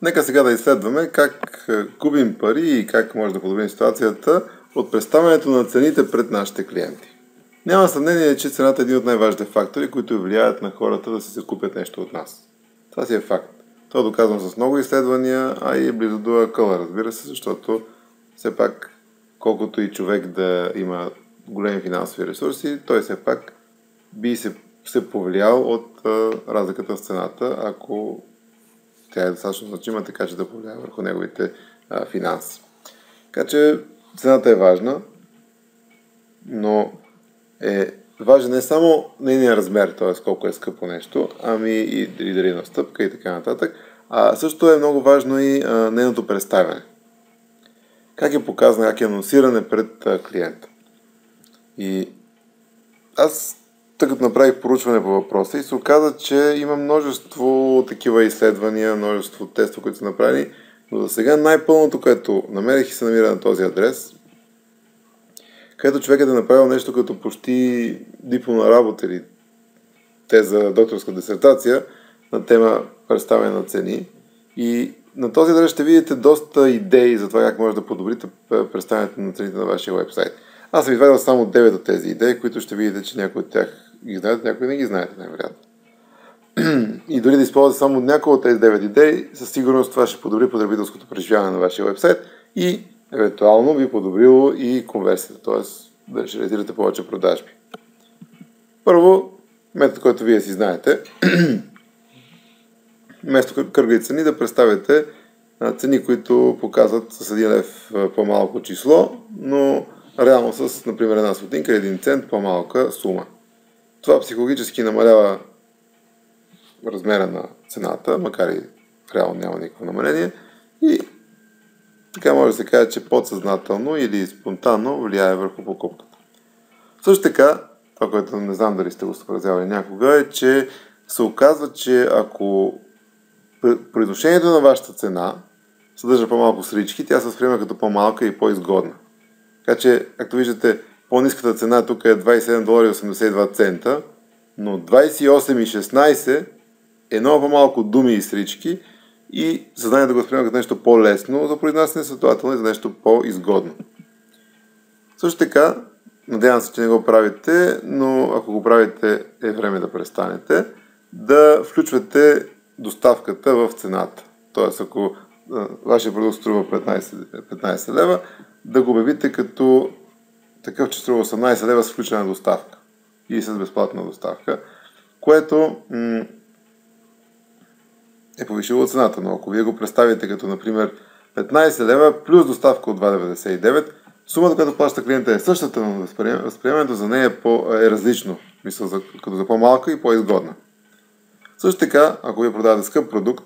Нека сега да изследваме как губим пари и как може да подобрим ситуацията от представянето на цените пред нашите клиенти. Няма съмнение, че цената е един от най-важните фактори, които влияят на хората да си закупят нещо от нас. Това си е факт. Това е доказано с много изследвания, а и близо до акъла, разбира се, защото все пак, колкото и човек да има големи финансови ресурси, той все пак би се повлиял от разликата в цената, ако тя е достатъчно значима, така че да повлияе върху неговите финанси. Така че цената е важна, но е важен не само нейния размер, т.е. колко е скъпо нещо, ами и дали на стъпка и така нататък, а също е много важно и нейното представяне. Как е показано, как е анонсиране пред клиента. И аз тъй като направих проучване по въпроса и се оказа, че има множество такива изследвания, множество тестове, които са направени, но за сега най-пълното, което намерих и се намира на този адрес, където човекът е направил нещо като почти дипломна работа или теза, докторска дисертация на тема представяне на цени. И на този адрес ще видите доста идеи за това как може да подобрите представянето на цените на вашия вебсайт. Аз съм извадил само 9 от тези идеи, които ще видите, че някои от тях ги знаете, някои не ги знаете, най-вероятно. И дори да използвате само някои от тези 9 идеи, със сигурност това ще подобри потребителското преживяване на вашия вебсайт и евентуално би подобрило и конверсията, т.е. да ще реализирате повече продажби. Първо, метод, който вие си знаете, вместо кръгли цени да представите цени, които показват с 1 лев по-малко число, но реално с, например, 1 стотинка или 1 цент по-малка сума. Това психологически намалява размера на цената, макар и реално няма никакво намаление. И така може да се каже, че подсъзнателно или спонтанно влияе върху покупката. Също така, това, което не знам дали сте го съобразявали някога, е, че се оказва, че ако произношението на вашата цена съдържа по-малко срички, тя се възприема като по-малка и по-изгодна. Така че, както виждате, по-ниската цена тук е $27.82, но 28,16 е много по-малко думи и срички и съзнанието да го възприема като нещо по-лесно за произнасяне, следователно и за нещо по-изгодно. Също така, надявам се, че не го правите, но ако го правите, е време да престанете, да включвате доставката в цената. Тоест, ако вашия продукт струва 15 лева, да го обявите като такъв, че струва 18 лева с включена доставка и с безплатна доставка, което е повишило цената. Но ако вие го представите като, например, 15 лева плюс доставка от 2,99, сумата, която плаща клиента е същата, но възприемането за нея е различно, като за по-малка и по-изгодна. Също така, ако вие продавате скъп продукт,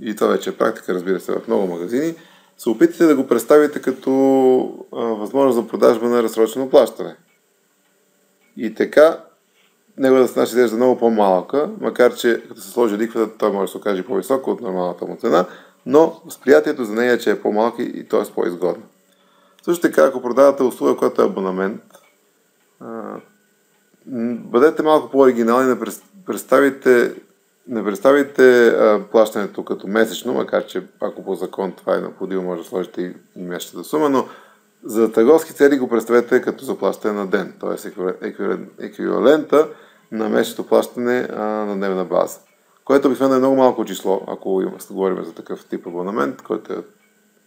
и това вече е практика, разбира се, в много магазини, се опитайте да го представите като възможност за продажба на разсрочено плащане. И така, неговата цена ще изглежда много по-малка, макар че като се сложи лихвата, той може да се окаже по-високо от нормалната му цена, но възприятието за нея е, че е по-малка и т.е. по-изгодна. Също така, ако продавате услуга, която е абонамент, бъдете малко по-оригинални, не представите плащането като месечно, макар че ако по закон това е необходимо, може да сложите и месечната сума, но за търговски цели го представете като заплащане на ден, т.е. еквивалента на месечното плащане на дневна база, което обикновено е много малко число, ако говорим за такъв тип абонамент, който е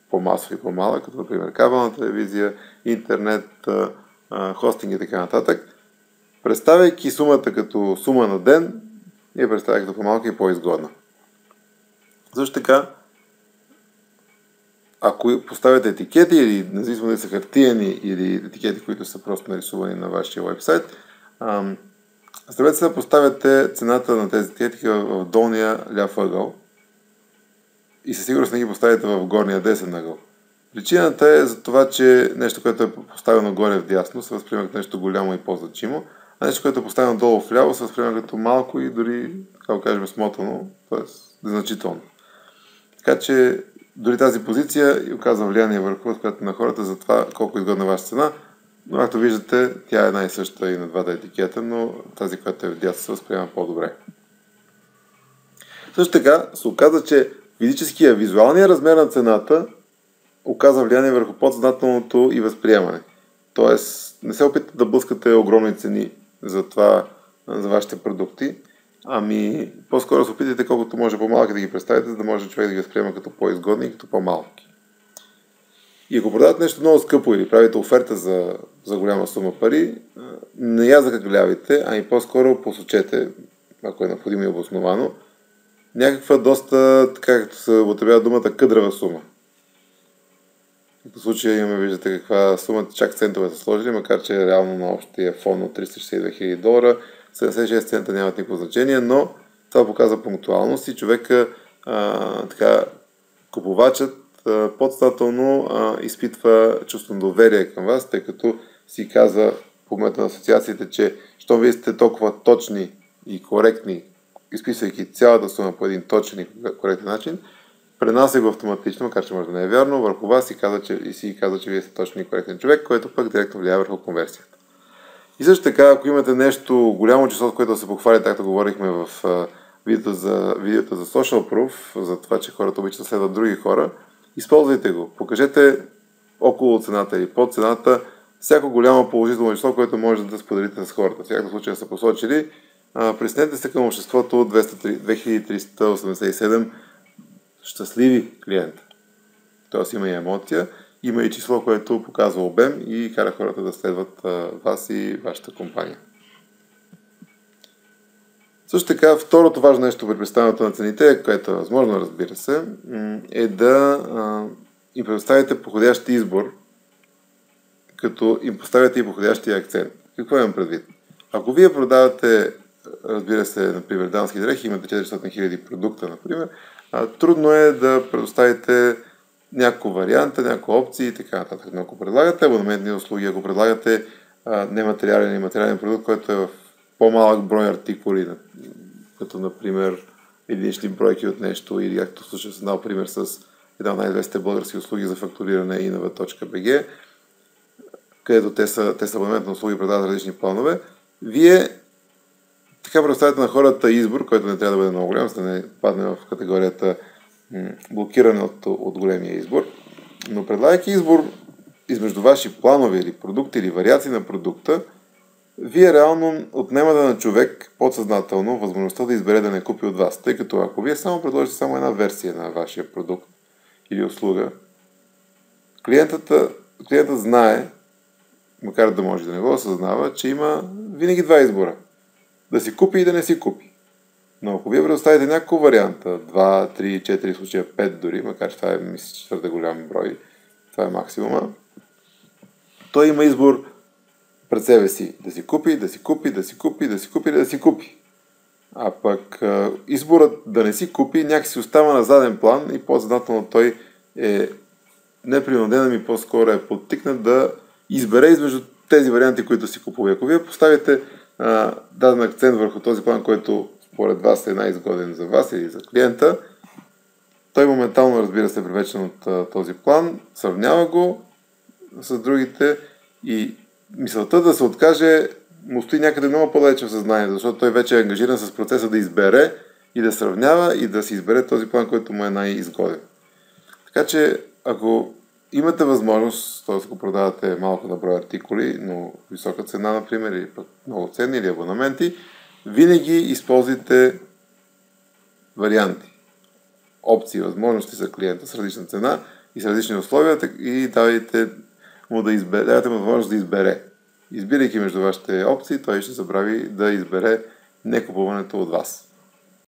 по-масов и по-малък, като например кабелна телевизия, интернет, хостинг и така нататък. Представяйки сумата като сума на ден, я представя като по-малка и по-изгодна. Също така, ако поставяте етикети или независимо дали са хартиени или етикети, които са просто нарисувани на вашия вебсайт, старайте се да поставяте цената на тези етикети в долния ляв ъгъл и със сигурност не ги поставите в горния десен ъгъл. Причината е за това, че нещо, което е поставено горе в дясно, се възприема като нещо голямо и по-значимо, а нещо, което е поставено долу вляво, се възприема като малко и дори, така да кажем, смотано, т.е. значително. Така че дори тази позиция и оказва влияние върху възприятието на хората за това колко е изгодна ваша цена, но както виждате, тя е една и съща и на двата етикета, но тази, която е в дясно, се възприема по-добре. Също така се оказа, че физическия, визуалния размер на цената оказва влияние върху подсъзнателното и възприемане. Тоест, не се опитате да блъскате огромни цени за това, за вашите продукти, ами по-скоро се опитайте колкото може по-малки да ги представите, за да може човек да ги възприема като по-изгодни и като по-малки. И ако продавате нещо много скъпо или правите оферта за голяма сума пари, не я закаглявайте, ами по-скоро посочете, ако е необходимо и обосновано, някаква доста, така както се употребява думата, къдрава сума. В случая имаме, виждате каква сума, чак центове са сложили, макар че реално на общия фон от $362 000, 76 цента нямат никакво значение, но това показва пунктуалност и човека, купувачът подстателно изпитва чувство на доверие към вас, тъй като си казва по момента на асоциациите, че щом вие сте толкова точни и коректни, изписвайки цялата сума по един точен и коректен начин, пренася го автоматично, макар че може да не е вярно, върху вас и си казва, че вие сте точен и коректен човек, което пък директно влияе върху конверсията. И също така, ако имате нещо голямо число, с което да се похвалите, както говорихме в видеото за Social Proof, за това, че хората обичат да следват други хора, използвайте го. Покажете около цената или под цената всяко голямо положително число, което може да споделите с хората. В всякакъв случай са посочили, приснете се към обществото 2387 щастливи клиента. Тоест има и емоция, има и число, което показва обем и кара хората да следват вас и вашата компания. Също така, второто важно нещо при представянето на цените, което е възможно, разбира се, е да им предоставите подходящ избор, като им поставяте и подходящия акцент. Какво имам предвид? Ако вие продавате, разбира се, например, дамски дрехи, имате 400 000 продукта, например, трудно е да предоставите няколко варианта, няколко опции и така нататък. Но ако предлагате абонаментни услуги, ако предлагате нематериален и материален продукт, който е в по-малък брой артикули, като например единични бройки от нещо или както случай с една пример с една от най-известните български услуги за фактуриране inava.bg, където те са абонаментни услуги, предават различни планове, вие така предоставяте на хората избор, който не трябва да бъде много голям, за да не падне в категорията блокиране от големия избор. Но предлагайки избор измежду ваши планове или продукти или вариации на продукта, вие реално отнемате на човек подсъзнателно възможността да избере да не купи от вас. Тъй като ако вие само предложите само една версия на вашия продукт или услуга, клиентът знае, макар да може да не го осъзнава, че има винаги два избора. Да си купи и да не си купи. Но ако вие предоставите няколко варианта, 2, 3, 4 случая, 5 дори, макар че това е, мисля, твърде голям брой, това е максимума, той има избор пред себе си да си купи, да си купи, да си купи, да си купи, да си купи. А пък изборът да не си купи някакси остава на заден план и по-съзнателно той е непринуден, ами по-скоро е подтикнат да избере измежду тези варианти, които си купува. Ако вие поставите даден акцент върху този план, който според вас е най-изгоден за вас или за клиента, той моментално, разбира се, е привлечен от този план, сравнява го с другите и мисълта да се откаже му стои някъде много по-далече в съзнанието, защото той вече е ангажиран с процеса да избере и да сравнява и да си избере този план, който му е най-изгоден. Така че, ако имате възможност, т.е. ако продавате малко на брой артикули, но висока цена, например, или пък много ценни или абонаменти, винаги използвайте варианти, опции, възможности за клиента с различна цена и с различни условия и давайте му възможност да избере. Избирайки между вашите опции, той ще забрави да избере некупуването от вас.